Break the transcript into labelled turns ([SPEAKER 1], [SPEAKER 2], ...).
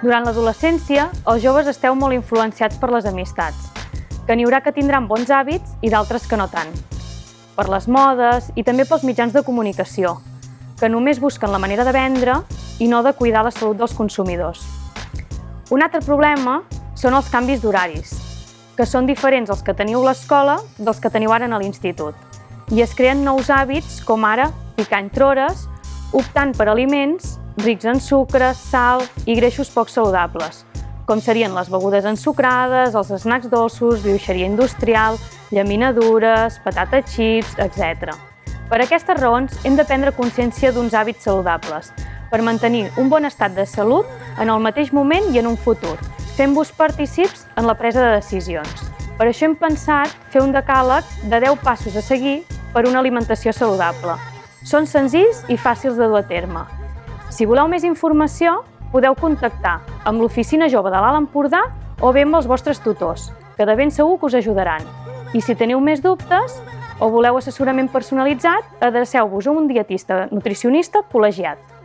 [SPEAKER 1] Durant l'adolescència, els joves esteu molt influenciats per les amistats, que n'hi haurà que tindran bons hàbits i d'altres que no tant. Per les modes i també pels mitjans de comunicació, que només busquen la manera de vendre i no de cuidar la salut dels consumidors. Un altre problema són els canvis d'horaris, que són diferents els que teniu a l'escola dels que teniu ara a l'institut. I es creen nous hàbits, com ara picar entre hores, optant per aliments rics en sucre, sal i greixos poc saludables, com serien les begudes ensucrades, els snacks dolços, brioixeria industrial, llaminadures, patata chips, etc. Per aquestes raons, hem de prendre consciència d'uns hàbits saludables, per mantenir un bon estat de salut en el mateix moment i en un futur, fent-vos partícips en la presa de decisions. Per això hem pensat fer un decàleg de 10 passos a seguir per una alimentació saludable. Són senzills i fàcils de dur a terme. Si voleu més informació, podeu contactar amb l'Oficina Jove de l'Alt Empordà o bé amb els vostres tutors, que de ben segur que us ajudaran. I si teniu més dubtes o voleu assessorament personalitzat, adreceu-vos a un dietista nutricionista col·legiat.